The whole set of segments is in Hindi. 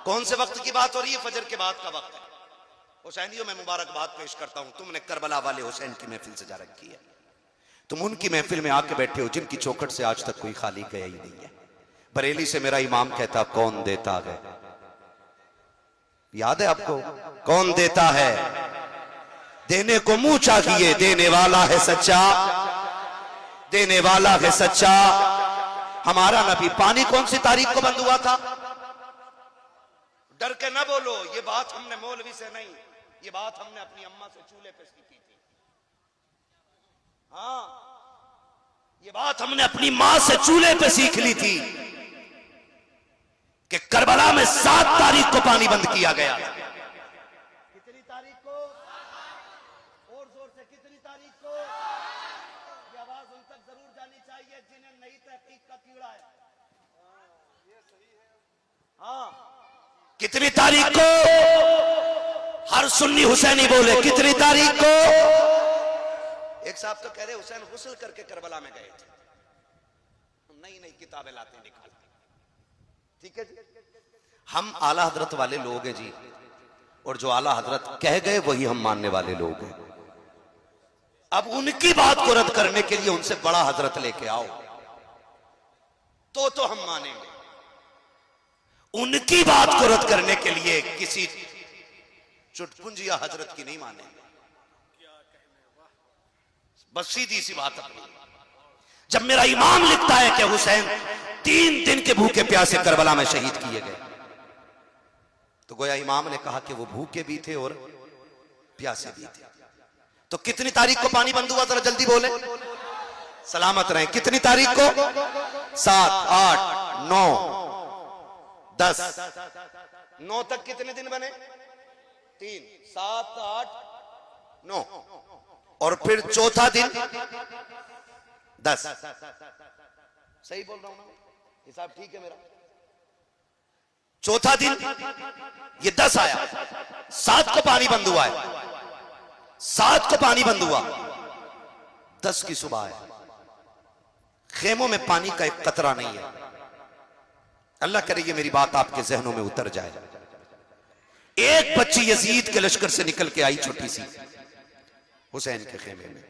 कौन से वक्त की बात हो रही है? फजर के बाद का वक्त है। हुसैनियों में मुबारकबाद पेश करता हूं, तुमने करबला वाले हुसैन की महफिल सजा रखी है। तुम उनकी महफिल में आके बैठे हो जिनकी चौखट से आज तक कोई खाली गया ही नहीं है। बरेली से मेरा इमाम कहता कौन देता है, याद है आपको? कौन देता है, देने को मुंह चाहिए, देने वाला है सच्चा, देने वाला है सच्चा। हमारा नबी, पानी कौन सी तारीख को बंद हुआ था? डर के ना बोलो, ये बात हमने मौलवी से नहीं, ये बात हमने अपनी अम्मा से चूल्हे पे सीखी थी। हाँ, ये बात हमने अपनी मां से चूल्हे पे सीख ली थी कि करबला में 7 तारीख को पानी बंद किया गया। कितनी तारीख को? और जोर से, कितनी तारीख को? ये आवाज उन तक जरूर जानी चाहिए जिन्हें नई तहकीक का कीड़ा है। हाँ, कितनी तारीख को? हर सुन्नी हुसैनी बोले कितनी तारीख को? एक साहब तो कह रहे हुसैन गुस्ल करके करबला में गए थे। नई नई किताबें लाते निकालते। ठीक है जी, हम आला हजरत वाले लोग हैं जी, और जो आला हजरत कह गए वही हम मानने वाले लोग हैं। अब उनकी बात को रद्द करने के लिए उनसे बड़ा हजरत लेके आओ तो हम मानेंगे। उनकी बात को रद्द करने के लिए किसी चुटपुंजिया हजरत की नहीं मानेंगे। बस सीधी सी बात अपनी। जब मेरा इमाम लिखता है कि हुसैन 3 दिन के भूखे प्यासे करबला में शहीद किए गए, तो गोया इमाम ने कहा कि वो भूखे भी थे और प्यासे भी थे। तो कितनी तारीख को पानी बंद हुआ? जरा जल्दी बोले, सलामत रहें। कितनी तारीख को? 7, 8, 9, 10। 9 तक कितने दिन बने? 3, 7, 8, 9, और फिर चौथा दिन 10। सही बोल रहा हूं ना? हिसाब ठीक है मेरा? चौथा दिन ये 10 आया, 7 को पानी बंद हुआ है, 7 को पानी बंद हुआ, 10 की सुबह है। खेमों में पानी का एक कतरा नहीं है। अल्लाह करे ये मेरी बात आपके जहनों में उतर जाए। एक बच्ची यजीद के लश्कर से निकल के आई, छोटी सी, हुसैन के खेमे में।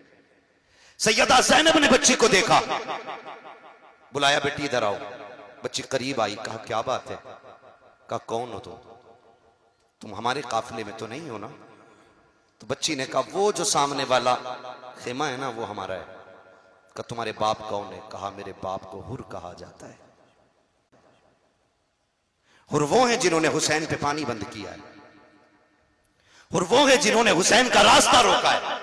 सैयदा ज़ैनब ने बच्ची को देखा, बुलाया, बेटी इधर आओ। बच्ची करीब आई, कहा क्या बात है? कहा कौन हो तुम हमारे काफिले में तो नहीं हो ना? तो बच्ची ने कहा वो जो सामने वाला खेमा है ना, वो हमारा है। कहा तुम्हारे बाप कौन है? कहा मेरे बाप को हुर कहा जाता है। हुर वो हैं जिन्होंने हुसैन पे पानी बंद किया है, हुर वो हैं जिन्होंने हुसैन का रास्ता रोका है।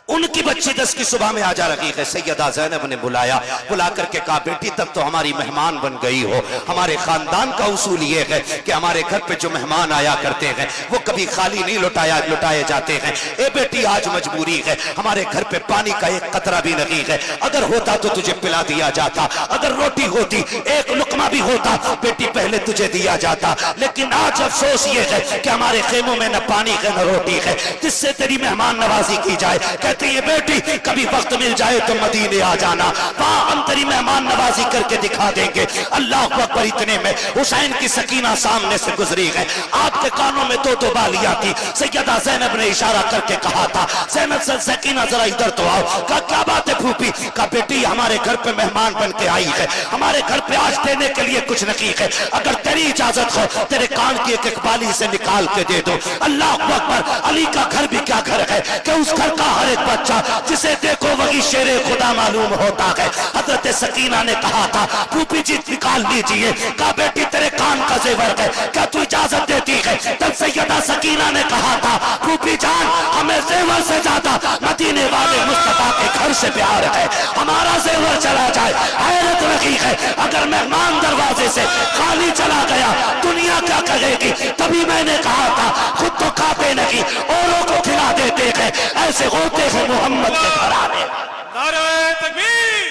उनकी बच्ची 10 की सुबह में आ जा रही है। सैयदा ज़ैनब ने बुलाया, बुला करके कहा बेटी तब तो हमारी मेहमान बन गई हो। हमारे खानदान का उसूल ये है कि हमारे घर पे जो मेहमान आया करते हैं वो कभी खाली नहीं लुटाए जाते हैं। ए बेटी आज मजबूरी है, हमारे घर पे पानी का एक कतरा भी नहीं है। अगर होता तो तुझे पिला दिया जाता, अगर रोटी होती, एक लुकमा भी होता बेटी पहले तुझे दिया जाता। लेकिन आज अफसोस ये है कि हमारे खेमों में न पानी है न रोटी है जिससे तेरी मेहमान नवाजी की जाए। ये बेटी कभी वक्त मिल जाए तो मदीने आ जाना, वहां हम तेरी मेहमान नवाजी करके दिखा देंगे। अल्लाह अकबर। इतने में हुसैन की सकीना सामने से गुजरी है। आपके कानों में 2 बालियां थी। सैयदा ज़ैनब ने इशारा करके कहा था ज़ैनब से सकीना जरा इधर तो आओ। कहा क्या बात है फूफी? कहा बेटी हमारे घर पे मेहमान बन के आई है, हमारे घर पे आज देने के लिए कुछ नहीं है। अगर तेरी इजाजत हो तेरे कान की एक बाली से निकाल के दे दो। अल्लाह अकबर। अली का घर भी क्या घर है कि उस घर का हर एक बच्चा जिसे देखो वही शेरे खुदा मालूम होता है। हजरत सकीना ने कहा था फूफी जी निकाल लीजिए। कहा बेटी तेरे कान का जेवर है, क्या तू इजाजत देती है? तब सैयदा सकीना ने कहा था फूफी जान हमें जेवर से ज्यादा मदीने वाले मुस्तफा के घर से प्यार है। हमारा जेवर चला जाए हैरत लगी है। अगर मेहमान दरवाजे से खाली चला गया दुनिया क्या कहेगी? तभी मैंने कहा था खुद तो खाते नहीं औरों को खिला देते हैं, ऐसे होते हैं मोहम्मद के घराने। नारे तकबीर,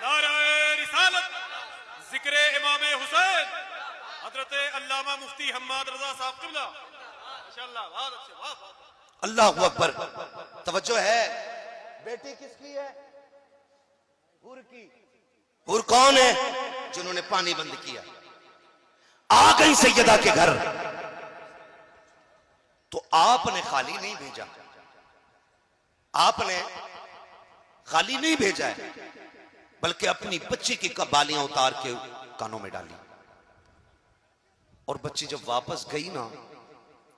नारे रिसालत, जिक्र इमाम हुसैन हजरत अल्लामा मुफ्ती हम्माद रजा साहब क़िबला माशाअल्लाह। बहुत अच्छे, वाह। अल्लाहु अकबर। तवज्जो है। बेटी किसकी है? हुर की। हुर कौन है? जिन्होंने पानी बंद किया। आ गई सैयदा के घर, तो आपने खाली नहीं भेजा, आपने खाली नहीं भेजा है, बल्कि अपनी बच्ची की बालियां उतार के कानों में डाली। और बच्ची जब वापस गई ना,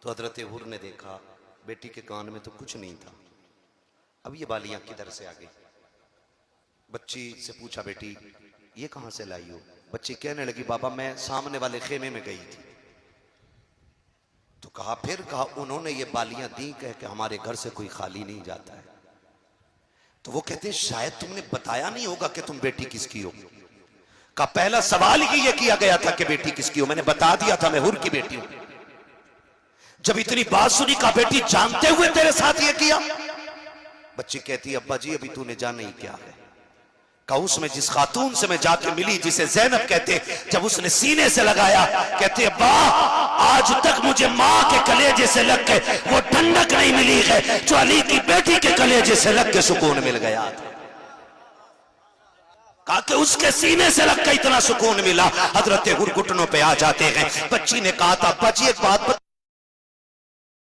तो हजरत हुर ने देखा बेटी के कान में तो कुछ नहीं था। अब ये बालियां किधर से आ गई? बच्ची से पूछा, बेटी ये कहां से लाई हो? बच्ची कहने लगी, बाबा मैं सामने वाले खेमे में गई थी। तो कहा, फिर कहा, उन्होंने ये बालियां दी, कह के हमारे घर से कोई खाली नहीं जाता है। तो वो कहते हैं, शायद तुमने बताया नहीं होगा कि तुम बेटी किसकी हो। का पहला सवाल ही ये किया गया था कि बेटी किसकी हो। मैंने बता दिया था मैं हुर की बेटी हूं। जब इतनी बात सुनी, का बेटी जानते हुए तेरे साथ ये किया? बच्ची कहती है, अब्बा जी अभी तूने जाना ही क्या है। का उसमें जिस खातून से मैं जाके मिली, जिसे ज़ैनब कहते, जब उसने सीने से लगाया, कहते अब्बा आज तक मुझे माँ के कलेजे से लग के वो ठंडक नहीं मिली है जो अली की बेटी के कलेजे से लग के सुकून मिल गया था। कहा कि उसके सीने से लग के इतना सुकून मिला, हजरत हुर घुटनों पे आ जाते हैं। बच्ची ने कहा था, अब्बा जी एक बात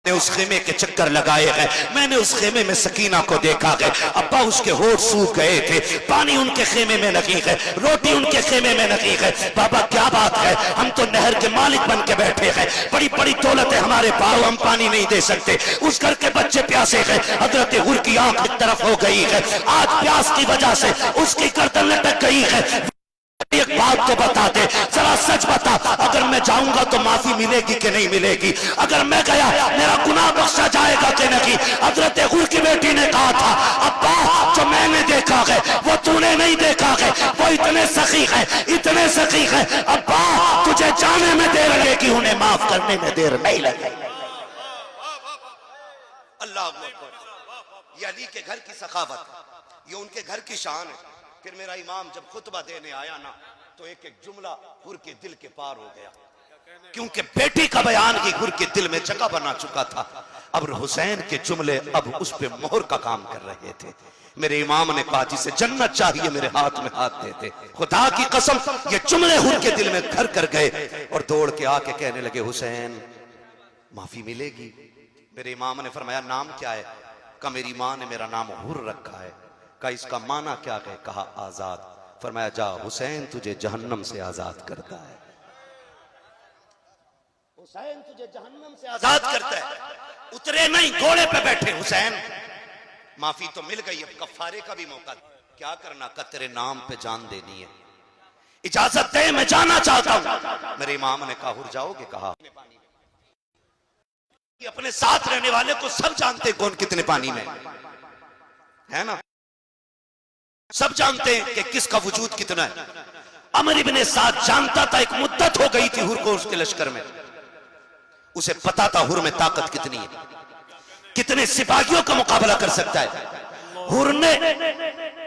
ने उस खेमे के चक्कर लगाए हैं, मैंने उस खेमे में सकीना को देखा है। अब्बा उसके होठ सूख गए थे, पानी उनके खेमे में नहीं है, रोटी उनके खेमे में नहीं है। बाबा क्या बात है, हम तो नहर के मालिक बन के बैठे हैं, बड़ी बड़ी दौलत है हमारे पास, हम पानी नहीं दे सकते। उस घर के बच्चे प्यासे हैं। हजरत हुर की आंख एक तरफ हो गई है, आज प्यास की वजह से उसकी गर्दन लटक गई है। एक बात तो बता दे, जरा सच बता, अगर मैं जाऊंगा तो माफी मिलेगी कि नहीं मिलेगी? अगर मैं गया मेरा गुनाह बख्शा जाएगा कि नहीं? हजरत हुर की बेटी ने कहा था, अब्बा जो मैंने देखा है वो तूने नहीं देखा है, वो इतने सखी है, इतने सखी है। अब्बा तुझे जाने में देर लगेगी, उन्हें माफ करने में देर नहीं लगेगी। अल्लाह अकबर। ये अली के घर की सखावत है, ये उनके घर की शान है। फिर मेरा इमाम जब खुतबा देने आया ना, तो एक एक जुमला हुर के दिल के पार हो गया, क्योंकि बेटी का बयान ही हुर के दिल में जगह बना चुका था। अब हुसैन के जुमले अब उस पे मोहर का काम कर रहे थे। मेरे इमाम ने कहा, जिसे जन्नत चाहिए मेरे हाथ में हाथ दे दे। खुदा की कसम ये जुमले हुर के दिल में घर कर गए और दौड़ के आके कहने लगे, हुसैन माफी मिलेगी? मेरे इमाम ने फरमाया, नाम क्या है? कहा मेरी माँ ने मेरा नाम हुर रखा है। कहा इसका माना क्या है? कहा आजाद। फरमाया, जा हुसैन तुझे जहन्नम से आजाद करता है, हुसैन तुझे जहन्नम से आजाद करता है। उतरे नहीं, घोड़े पे बैठे हुसैन। माफी तो मिल गई, अब कफारे का भी मौका। क्या करना? का तेरे नाम पे जान देनी है, इजाजत दे, मैं जाना चाहता हूं। मेरे इमाम ने कहा, हुर जाओगे? कहा अपने साथ रहने वाले को सब जानते कौन कितने पानी में है ना, सब जानते हैं कि किसका वजूद कितना है। अमर इब्ने साद जानता था, एक मुद्दत हो गई थी हुर को उसके लश्कर में, उसे पता था हुर में ताकत कितनी है, कितने सिपाहियों का मुकाबला कर सकता है। हुर ने,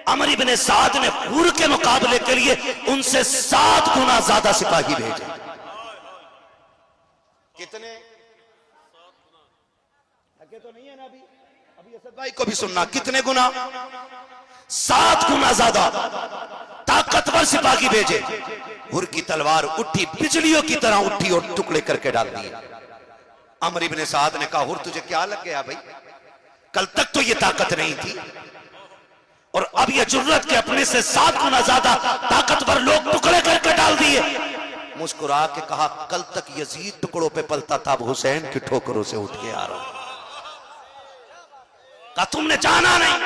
अमर इब्ने साद ने हुर के मुकाबले के लिए उनसे 7 गुना ज्यादा सिपाही भेजे। कितने? तो नहीं है ना अभी असद भाई को भी सुनना, कितने गुना? 7 गुना ज्यादा ताकतवर सिपाही भेजे। हुर की तलवार उठी, बिजलियों की तरह उठी और टुकड़े करके डाल दिए। अमर इब्ने साद ने कहा, हुर तुझे क्या लग गया भाई? कल तक तो ये ताकत नहीं थी और अब ये जुर्रत के अपने से 7 गुना ज्यादा ताकतवर लोग टुकड़े करके डाल दिए। मुस्कुरा के कहा, कल तक यजीद टुकड़ों पे पलता था, अब हुसैन की ठोकरों से उठ के आ रहा हूं। कहा तुमने जाना नहीं,